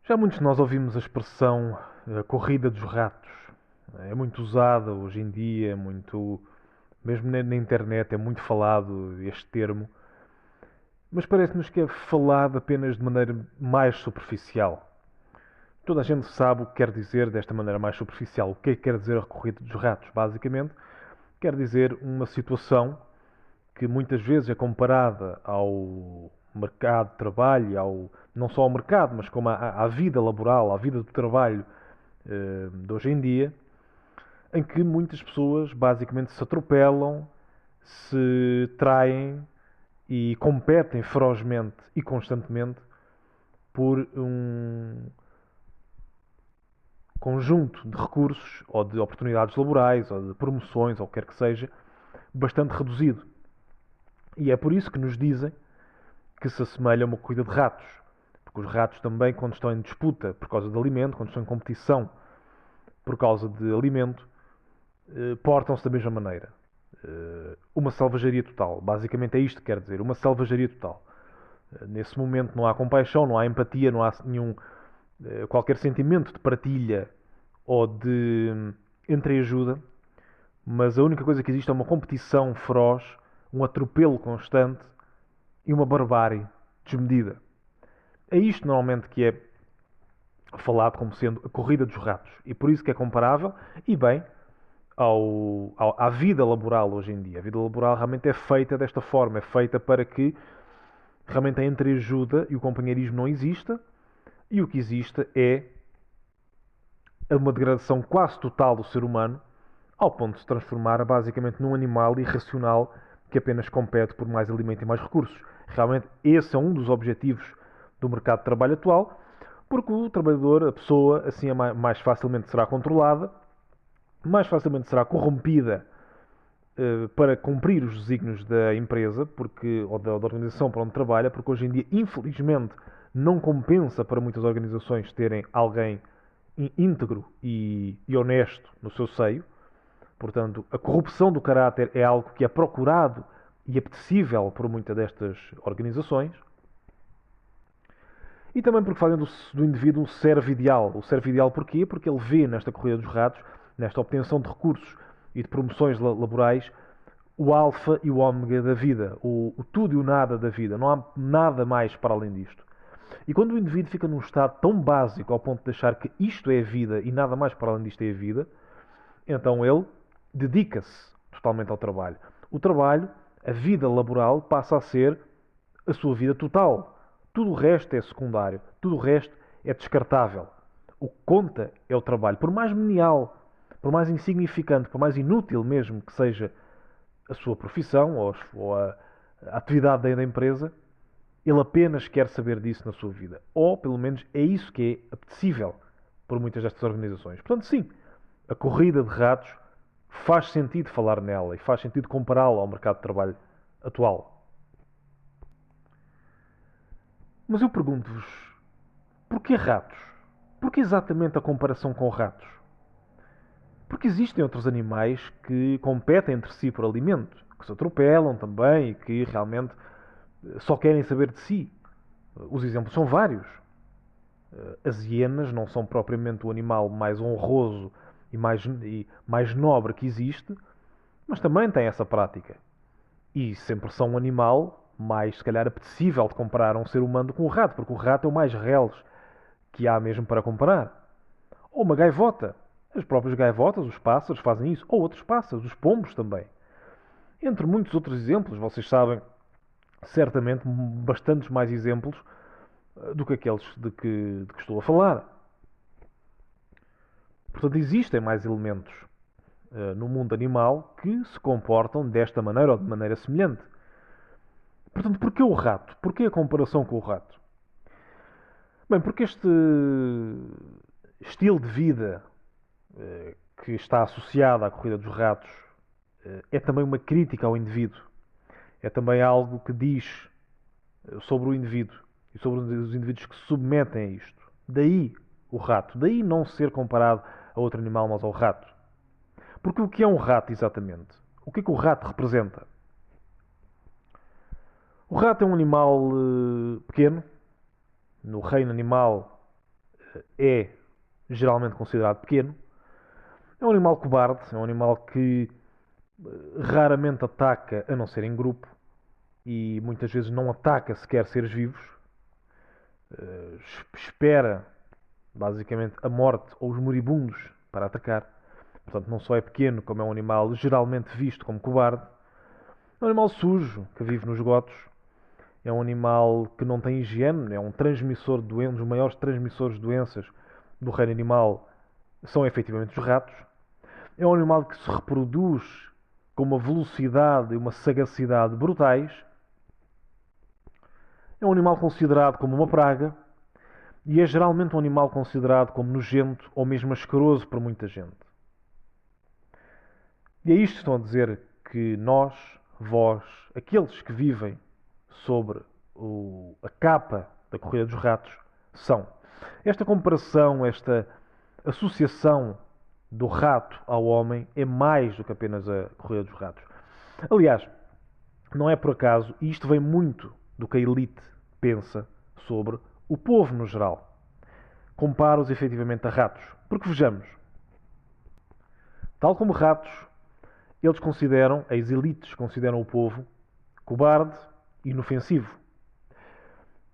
Já muitos de nós ouvimos a expressão corrida dos ratos. É muito usada hoje em dia, mesmo na internet é muito falado este termo, mas parece-nos que é falado apenas de maneira mais superficial. Toda a gente sabe o que quer dizer desta maneira mais superficial. O que é que quer dizer a corrida dos ratos? Basicamente, quer dizer uma situação que muitas vezes é comparada ao mercado de trabalho, não só ao mercado, mas como à vida laboral, à vida do trabalho de hoje em dia, em que muitas pessoas basicamente se atropelam, se traem e competem ferozmente e constantemente por um conjunto de recursos ou de oportunidades laborais ou de promoções ou o que quer que seja, bastante reduzido. E é por isso que nos dizem que se assemelha a uma corrida de ratos. Porque os ratos também, quando estão em disputa por causa de alimento, quando estão em competição por causa de alimento, portam-se da mesma maneira. Uma selvageria total. Basicamente é isto que quer dizer. Uma selvageria total. Nesse momento não há compaixão, não há empatia, não há qualquer sentimento de partilha ou de entreajuda, mas a única coisa que existe é uma competição feroz, um atropelo constante e uma barbárie desmedida. É isto normalmente que é falado como sendo a corrida dos ratos. E por isso que é comparável, e bem, à vida laboral hoje em dia. A vida laboral realmente é feita desta forma, é feita para que realmente a entreajuda e o companheirismo não exista, e o que existe é uma degradação quase total do ser humano, ao ponto de se transformar basicamente num animal irracional que apenas compete por mais alimento e mais recursos. Realmente esse é um dos objetivos do mercado de trabalho atual, porque o trabalhador, a pessoa, assim mais facilmente será controlada, mais facilmente será corrompida para cumprir os desígnios da empresa ou da organização para onde trabalha, porque hoje em dia, infelizmente, não compensa para muitas organizações terem alguém íntegro e honesto no seu seio. Portanto, a corrupção do caráter é algo que é procurado e apetecível por muitas destas organizações. E também porque fazem do indivíduo um servo ideal. O servo ideal porquê? Porque ele vê nesta corrida dos ratos, nesta obtenção de recursos e de promoções laborais, o alfa e o ômega da vida, o tudo e o nada da vida. Não há nada mais para além disto. E quando o indivíduo fica num estado tão básico ao ponto de achar que isto é a vida e nada mais para além disto é a vida, então ele dedica-se totalmente ao trabalho. O trabalho, a vida laboral, passa a ser a sua vida total. Tudo o resto é secundário. Tudo o resto é descartável. O que conta é o trabalho. Por mais menial, por mais insignificante, por mais inútil mesmo que seja a sua profissão ou a atividade da empresa, ele apenas quer saber disso na sua vida. Ou, pelo menos, é isso que é apetecível por muitas destas organizações. Portanto, sim, a corrida de ratos faz sentido falar nela e faz sentido compará-la ao mercado de trabalho atual. Mas eu pergunto-vos, porquê ratos? Porquê exatamente a comparação com ratos? Porque existem outros animais que competem entre si por alimento, que se atropelam também e que realmente só querem saber de si. Os exemplos são vários. As hienas não são propriamente o animal mais honroso e mais nobre que existe, mas também têm essa prática. E sempre são um animal mais, se calhar, apetecível de comparar a um ser humano com o rato, porque o rato é o mais reles que há mesmo para comparar. Ou uma gaivota. As próprias gaivotas, os pássaros, fazem isso. Ou outros pássaros, os pombos também. Entre muitos outros exemplos, vocês sabem certamente bastantes mais exemplos do que aqueles de que estou a falar. Portanto, existem mais elementos no mundo animal que se comportam desta maneira ou de maneira semelhante. Portanto, porquê o rato? Porquê a comparação com o rato? Bem, porque este estilo de vida que está associado à corrida dos ratos é também uma crítica ao indivíduo. É também algo que diz sobre o indivíduo e sobre os indivíduos que se submetem a isto. Daí o rato. Daí não ser comparado a outro animal, mas ao rato. Porque o que é um rato exatamente? O que é que o rato representa? O rato é um animal pequeno. No reino animal é geralmente considerado pequeno. É um animal cobarde, é um animal que raramente ataca a não ser em grupo e muitas vezes não ataca sequer seres vivos. Espera basicamente a morte ou os moribundos para atacar. Portanto, não só é pequeno, como é um animal geralmente visto como cobarde. É um animal sujo que vive nos esgotos. É um animal que não tem higiene, é um transmissor de doenças, um dos maiores transmissores de doenças do reino animal são efetivamente os ratos. É um animal que se reproduz com uma velocidade e uma sagacidade brutais. É um animal considerado como uma praga e é geralmente um animal considerado como nojento ou mesmo asqueroso por muita gente. E é isto que estão a dizer que nós, vós, aqueles que vivem sobre a capa da corrida dos ratos, são. Esta comparação, esta associação do rato ao homem é mais do que apenas a corrida dos ratos. Aliás, não é por acaso, e isto vem muito do que a elite pensa sobre o povo no geral. Compara-os efetivamente a ratos. Porque vejamos, tal como ratos, eles consideram, as elites consideram o povo cobarde e inofensivo.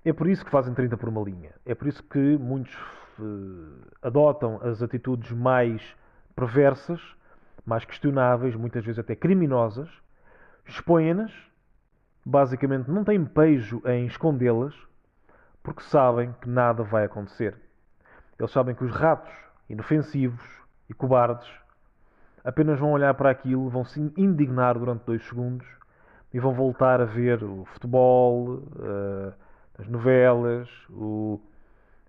É por isso que fazem 30 por uma linha. É por isso que muitos adotam as atitudes mais perversas, mais questionáveis, muitas vezes até criminosas, expõem-nas, basicamente não têm pejo em escondê-las, porque sabem que nada vai acontecer. Eles sabem que os ratos, inofensivos e cobardes, apenas vão olhar para aquilo, vão se indignar durante 2 segundos e vão voltar a ver o futebol, as novelas,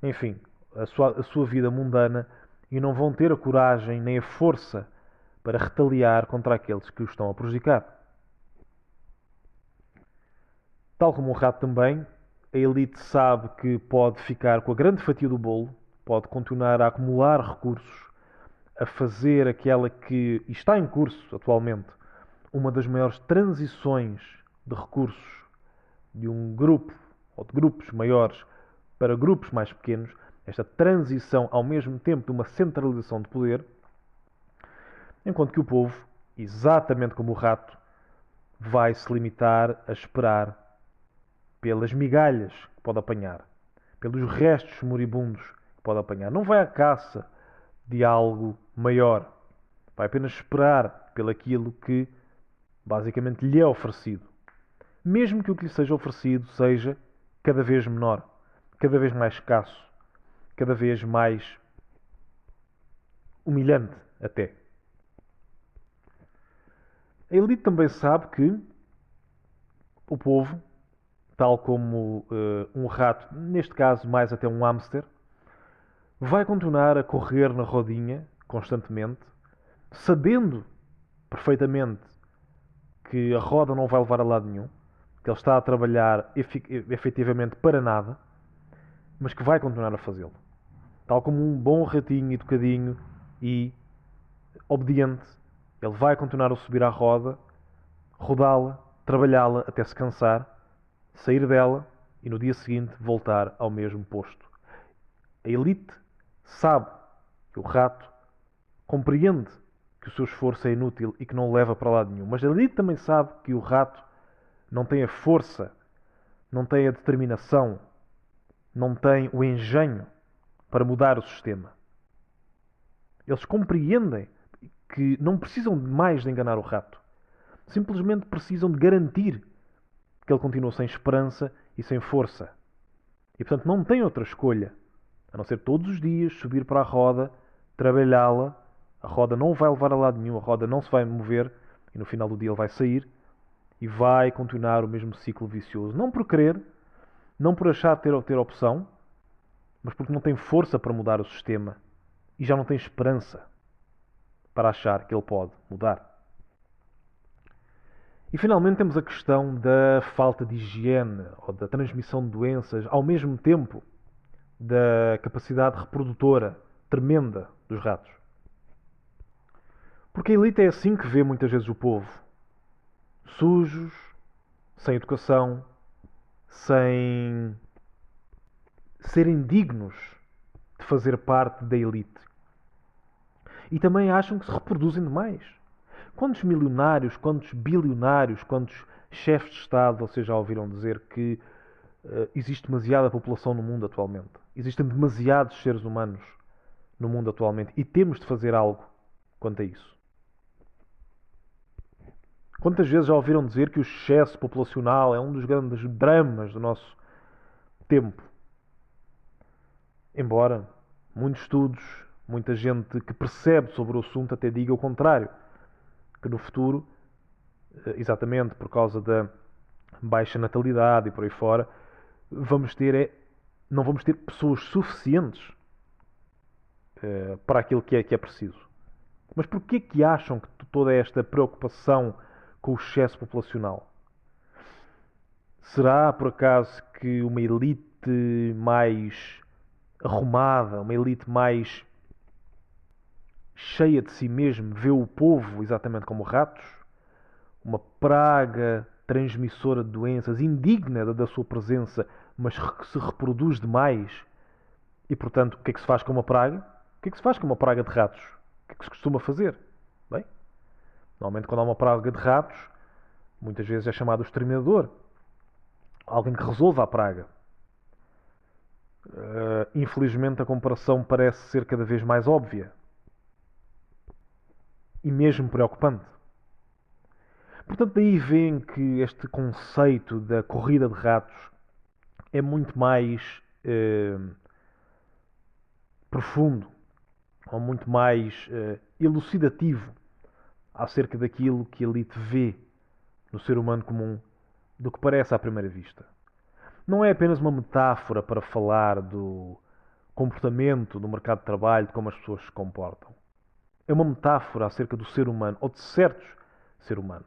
enfim, a sua vida mundana e não vão ter a coragem nem a força para retaliar contra aqueles que os estão a prejudicar. Tal como o rato também, a elite sabe que pode ficar com a grande fatia do bolo, pode continuar a acumular recursos, a fazer aquela que está em curso atualmente, uma das maiores transições de recursos de um grupo ou de grupos maiores para grupos mais pequenos, esta transição ao mesmo tempo de uma centralização de poder, enquanto que o povo, exatamente como o rato, vai se limitar a esperar pelas migalhas que pode apanhar, pelos restos moribundos que pode apanhar. Não vai à caça de algo maior. Vai apenas esperar pelaquilo que basicamente lhe é oferecido. Mesmo que o que lhe seja oferecido seja cada vez menor, cada vez mais escasso, cada vez mais humilhante até. A elite também sabe que o povo, tal como um rato, neste caso mais até um hamster, vai continuar a correr na rodinha constantemente, sabendo perfeitamente que a roda não vai levar a lado nenhum, que ele está a trabalhar efetivamente para nada, mas que vai continuar a fazê-lo. Tal como um bom ratinho educadinho e obediente, ele vai continuar a subir à roda, rodá-la, trabalhá-la até se cansar, sair dela e no dia seguinte voltar ao mesmo posto. A elite sabe que o rato compreende que o seu esforço é inútil e que não o leva para lado nenhum. Mas a elite também sabe que o rato não tem a força, não tem a determinação, não tem o engenho para mudar o sistema. Eles compreendem que não precisam de mais de enganar o rato. Simplesmente precisam de garantir que ele continua sem esperança e sem força. E portanto não tem outra escolha a não ser todos os dias subir para a roda, trabalhá-la. A roda não vai levar a lado nenhum, a roda não se vai mover e no final do dia ele vai sair e vai continuar o mesmo ciclo vicioso. Não por querer, não por achar ter opção, mas porque não tem força para mudar o sistema e já não tem esperança para achar que ele pode mudar. E finalmente temos a questão da falta de higiene ou da transmissão de doenças, ao mesmo tempo da capacidade reprodutora tremenda dos ratos. Porque a elite é assim que vê muitas vezes o povo. Sujos, sem educação, sem serem dignos de fazer parte da elite. E também acham que se reproduzem demais. Quantos milionários, quantos bilionários, quantos chefes de Estado vocês já ouviram dizer que existe demasiada população no mundo atualmente? Existem demasiados seres humanos no mundo atualmente e temos de fazer algo quanto a isso. Quantas vezes já ouviram dizer que o excesso populacional é um dos grandes dramas do nosso tempo? Embora muitos estudos, muita gente que percebe sobre o assunto até diga o contrário, que no futuro, exatamente por causa da baixa natalidade e por aí fora, não vamos ter pessoas suficientes para aquilo que é preciso. Mas porquê que acham que toda esta preocupação com o excesso populacional? Será por acaso que uma elite mais arrumada, uma elite mais cheia de si mesmo, vê o povo exatamente como ratos? Uma praga transmissora de doenças, indigna da sua presença, mas que se reproduz demais? E, portanto, o que é que se faz com uma praga? O que é que se faz com uma praga de ratos? O que é que se costuma fazer? Bem, normalmente quando há uma praga de ratos, muitas vezes é chamado o exterminador. Alguém que resolva a praga. Infelizmente a comparação parece ser cada vez mais óbvia. E mesmo preocupante. Portanto, daí vem que este conceito da corrida de ratos é muito mais profundo, ou muito mais elucidativo acerca daquilo que a elite vê no ser humano comum do que parece à primeira vista. Não é apenas uma metáfora para falar do comportamento do mercado de trabalho, de como as pessoas se comportam. É uma metáfora acerca do ser humano, ou de certos ser humano.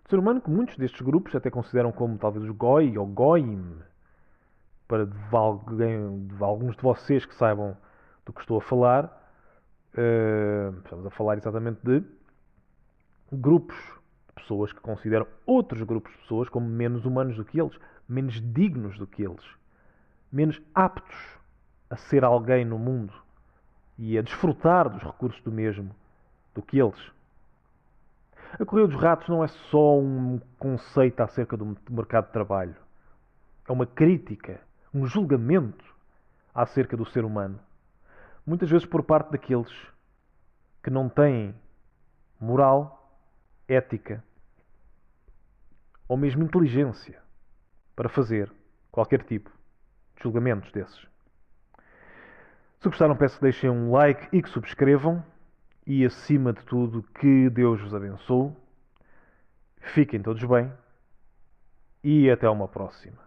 Ser humano que muitos destes grupos até consideram como talvez os goi ou goim, para de alguns de vocês que saibam do que estou a falar. Estamos a falar exatamente de grupos de pessoas que consideram outros grupos de pessoas como menos humanos do que eles, menos dignos do que eles, menos aptos a ser alguém no mundo e a desfrutar dos recursos do mesmo do que eles. A corrida dos ratos não é só um conceito acerca do mercado de trabalho. É uma crítica, um julgamento acerca do ser humano. Muitas vezes por parte daqueles que não têm moral, ética ou mesmo inteligência para fazer qualquer tipo de julgamentos desses. Se gostaram, peço que deixem um like e que subscrevam. E, acima de tudo, que Deus vos abençoe. Fiquem todos bem. E até uma próxima.